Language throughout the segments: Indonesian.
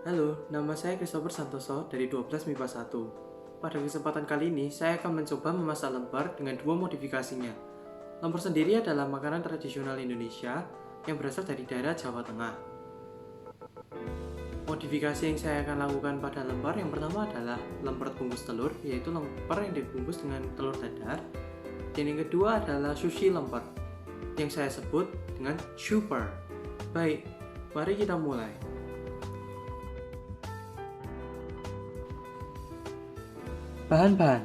Halo, nama saya Christopher Santoso dari 12 MIPA 1. Pada kesempatan kali ini, saya akan mencoba memasak lemper dengan dua modifikasinya. Lemper sendiri adalah makanan tradisional Indonesia yang berasal dari daerah Jawa Tengah. Modifikasi yang saya akan lakukan pada lemper yang pertama adalah lemper bungkus telur, yaitu lemper yang dibungkus dengan telur dadar. Dan yang kedua adalah sushi lemper, yang saya sebut dengan super. Baik, mari kita mulai. Bahan-bahan.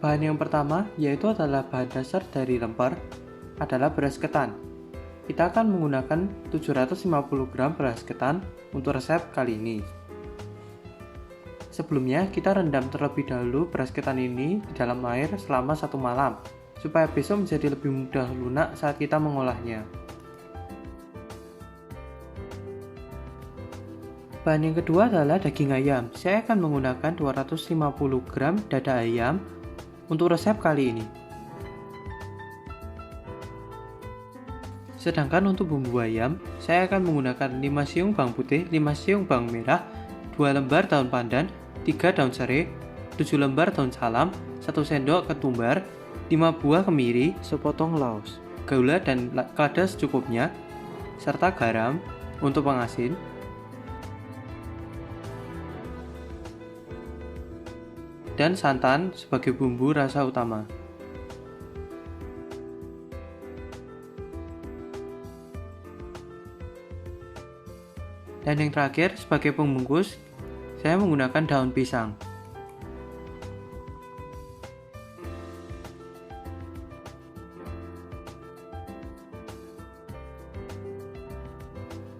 Bahan yang pertama yaitu adalah bahan dasar dari lemper adalah beras ketan. Kita akan menggunakan 750 gram beras ketan untuk resep kali ini. Sebelumnya kita rendam terlebih dahulu beras ketan ini di dalam air selama 1 malam supaya besok menjadi lebih mudah lunak saat kita mengolahnya. Bahan yang kedua adalah daging ayam. Saya akan menggunakan 250 gram dada ayam untuk resep kali ini. Sedangkan untuk bumbu ayam, saya akan menggunakan 5 siung bawang putih, 5 siung bawang merah, 2 lembar daun pandan, 3 daun serai, 7 lembar daun salam, 1 sendok ketumbar, 5 buah kemiri, sepotong laos, gula dan lada secukupnya, serta garam untuk pengasin, dan santan sebagai bumbu rasa utama. Dan yang terakhir, sebagai pembungkus, saya menggunakan daun pisang.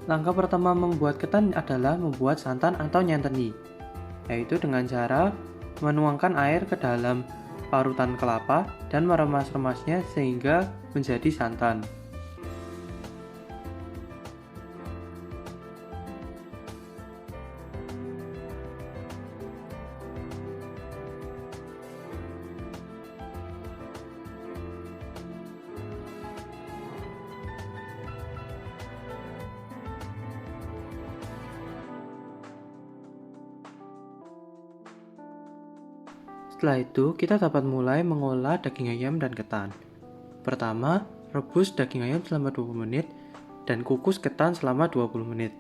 Langkah pertama membuat ketan adalah membuat santan atau nyanteni, yaitu dengan cara menuangkan air ke dalam parutan kelapa dan meremas-remasnya sehingga menjadi santan. Setelah itu, kita dapat mulai mengolah daging ayam dan ketan. Pertama, rebus daging ayam selama 20 menit dan kukus ketan selama 20 menit.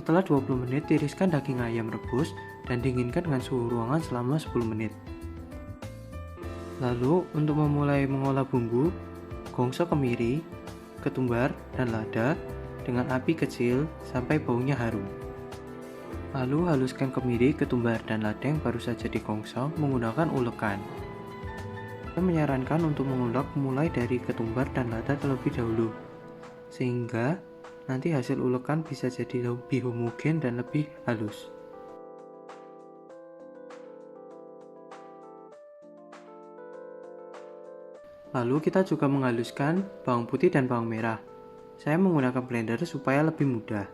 Setelah 20 menit, tiriskan daging ayam rebus dan dinginkan dengan suhu ruangan selama 10 menit. Lalu, untuk memulai mengolah bumbu, gongso kemiri, ketumbar, dan lada dengan api kecil sampai baunya harum. Lalu haluskan kemiri, ketumbar, dan lada yang baru saja digongso menggunakan ulekan. Saya menyarankan untuk mengulek mulai dari ketumbar dan lada terlebih dahulu, sehingga nanti hasil ulekan bisa jadi lebih homogen dan lebih halus. Lalu kita juga menghaluskan bawang putih dan bawang merah. Saya menggunakan blender supaya lebih mudah.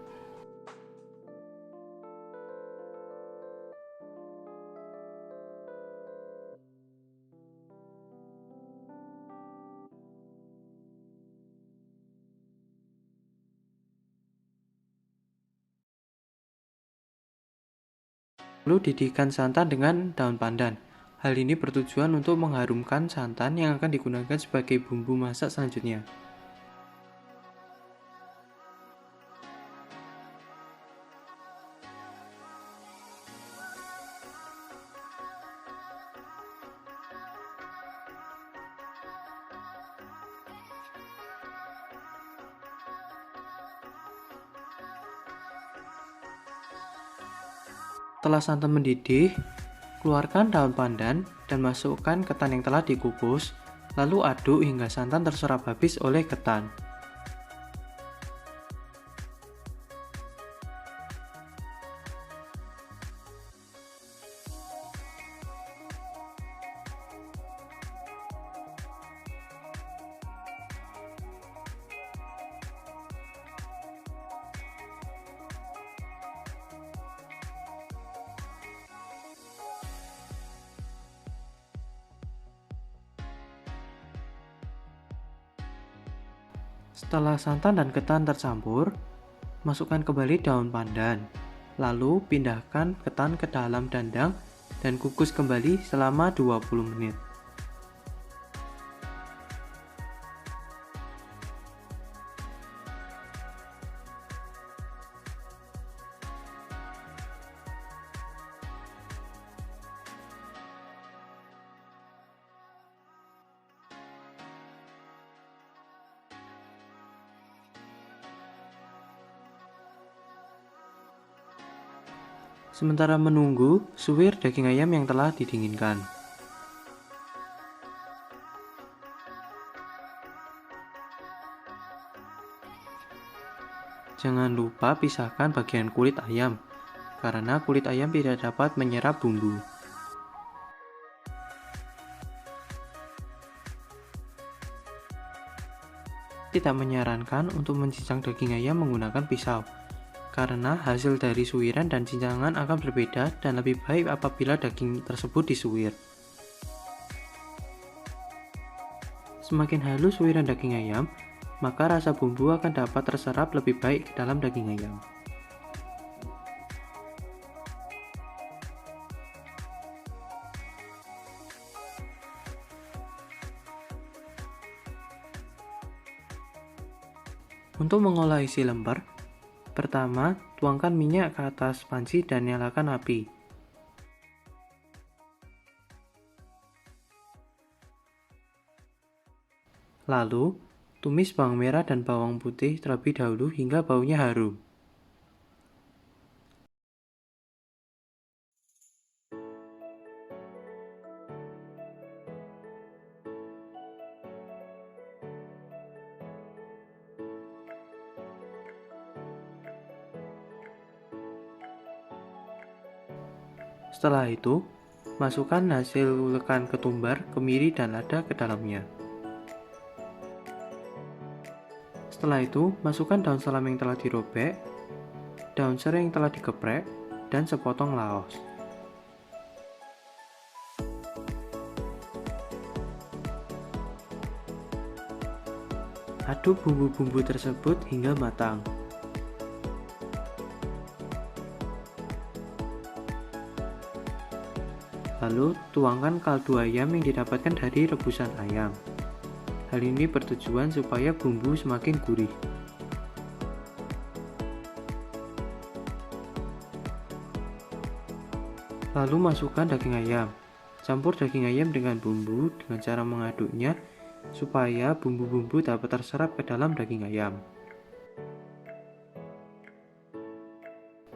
Lalu didihkan santan dengan daun pandan. Hal ini bertujuan untuk mengharumkan santan yang akan digunakan sebagai bumbu masak selanjutnya. Setelah santan mendidih, keluarkan daun pandan dan masukkan ketan yang telah dikukus Lalu aduk hingga santan terserap habis oleh ketan. Setelah santan dan ketan tercampur, masukkan kembali daun pandan. Lalu pindahkan ketan ke dalam dandang dan kukus kembali selama 20 menit. Sementara menunggu, suwir daging ayam yang telah didinginkan. Jangan lupa pisahkan bagian kulit ayam, karena kulit ayam tidak dapat menyerap bumbu. Tidak menyarankan untuk mencincang daging ayam menggunakan pisau, karena hasil dari suwiran dan cincangan akan berbeda dan lebih baik apabila daging tersebut disuwir. Semakin halus suwiran daging ayam, maka rasa bumbu akan dapat terserap lebih baik ke dalam daging ayam. Untuk mengolah isi lemper, pertama tuangkan minyak ke atas panci dan nyalakan api. Lalu, tumis bawang merah dan bawang putih terlebih dahulu hingga baunya harum. Setelah itu, masukkan hasil ulekan ketumbar, kemiri, dan lada ke dalamnya. Setelah itu, masukkan daun salam yang telah dirobek, daun serai yang telah digeprek, dan sepotong laos. Aduk bumbu-bumbu tersebut hingga matang. Lalu, tuangkan kaldu ayam yang didapatkan dari rebusan ayam. Hal ini bertujuan supaya bumbu semakin gurih. Lalu masukkan daging ayam. Campur daging ayam dengan bumbu dengan cara mengaduknya supaya bumbu-bumbu dapat terserap ke dalam daging ayam.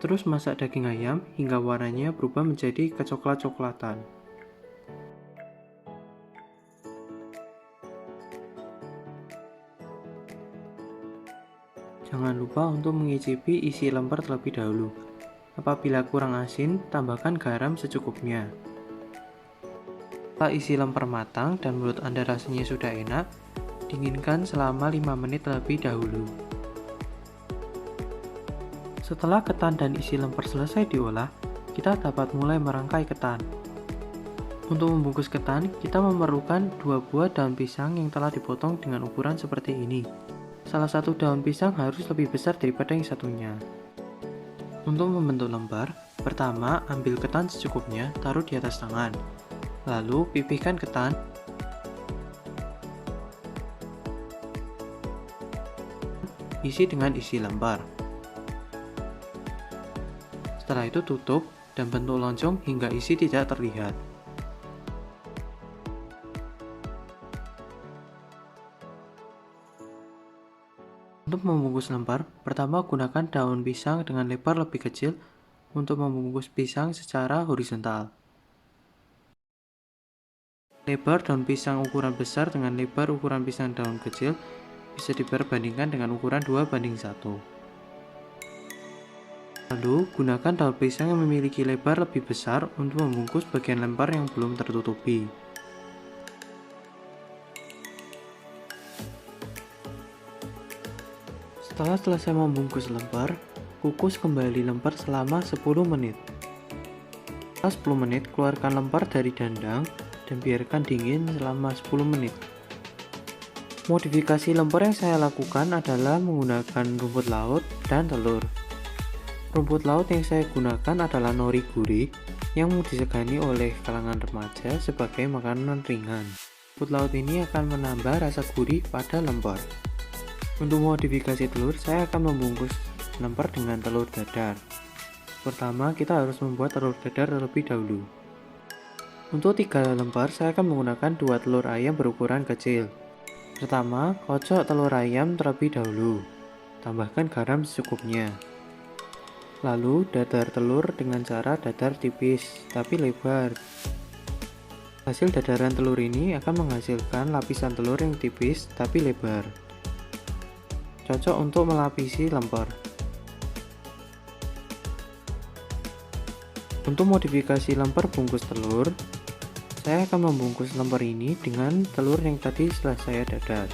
Terus masak daging ayam hingga warnanya berubah menjadi kecoklat-coklatan. Jangan lupa untuk mengicipi isi lemper terlebih dahulu. Apabila kurang asin, tambahkan garam secukupnya. Setelah isi lemper matang dan menurut Anda rasanya sudah enak, dinginkan selama 5 menit terlebih dahulu. Setelah ketan dan isi lemper selesai diolah, kita dapat mulai merangkai ketan. Untuk membungkus ketan, kita memerlukan 2 buah daun pisang yang telah dipotong dengan ukuran seperti ini. Salah satu daun pisang harus lebih besar daripada yang satunya. Untuk membentuk lembar, pertama ambil ketan secukupnya, taruh di atas tangan. Lalu pipihkan ketan. Isi dengan isi lembar. Setelah itu tutup dan bentuk loncong hingga isi tidak terlihat. Untuk membungkus lembar, pertama gunakan daun pisang dengan lebar lebih kecil untuk membungkus pisang secara horizontal. Lebar daun pisang ukuran besar dengan lebar ukuran pisang daun kecil bisa diperbandingkan dengan ukuran 2:1. Lalu, gunakan daun pisang yang memiliki lebar lebih besar untuk membungkus bagian lemper yang belum tertutupi. Setelah selesai membungkus lemper, kukus kembali lemper selama 10 menit. Setelah 10 menit, keluarkan lemper dari dandang dan biarkan dingin selama 10 menit. Modifikasi lemper yang saya lakukan adalah menggunakan rumput laut dan telur. Rumput laut yang saya gunakan adalah nori gurih yang disegani oleh kalangan remaja sebagai makanan ringan. Rumput laut ini akan menambah rasa gurih pada lemper. Untuk modifikasi telur, saya akan membungkus lemper dengan telur dadar. Pertama, kita harus membuat telur dadar terlebih dahulu. Untuk 3 lemper, saya akan menggunakan 2 telur ayam berukuran kecil. Pertama, kocok telur ayam terlebih dahulu. Tambahkan garam secukupnya. Lalu, dadar telur dengan cara dadar tipis, tapi lebar. Hasil dadaran telur ini akan menghasilkan lapisan telur yang tipis, tapi lebar. Cocok untuk melapisi lemper. Untuk modifikasi lemper bungkus telur, saya akan membungkus lemper ini dengan telur yang tadi setelah saya dadar.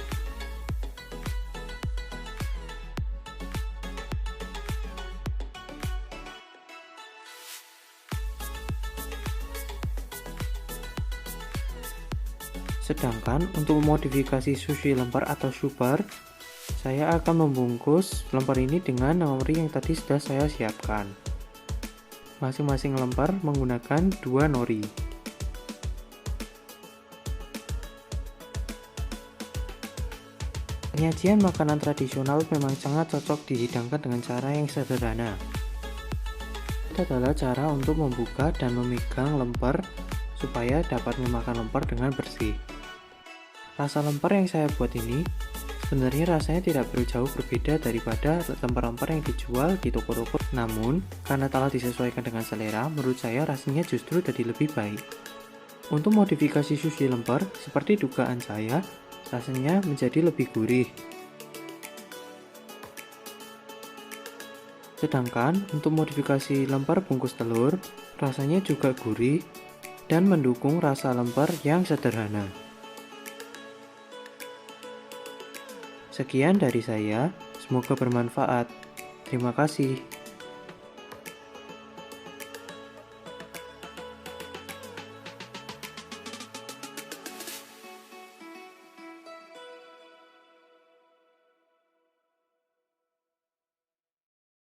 Sedangkan untuk memodifikasi sushi lemper atau super, saya akan membungkus lemper ini dengan nori yang tadi sudah saya siapkan. Masing-masing lemper menggunakan 2 nori. Penyajian makanan tradisional memang sangat cocok dihidangkan dengan cara yang sederhana. Itu adalah cara untuk membuka dan memegang lemper supaya dapat memakan lemper dengan bersih. Rasa lemper yang saya buat ini sebenarnya rasanya tidak jauh berbeda daripada lemper-lemper yang dijual di toko-toko. Namun, karena telah disesuaikan dengan selera, menurut saya rasanya justru jadi lebih baik. Untuk modifikasi sushi lemper, seperti dugaan saya, rasanya menjadi lebih gurih. Sedangkan untuk modifikasi lemper bungkus telur, rasanya juga gurih dan mendukung rasa lemper yang sederhana. Sekian dari saya, semoga bermanfaat. Terima kasih.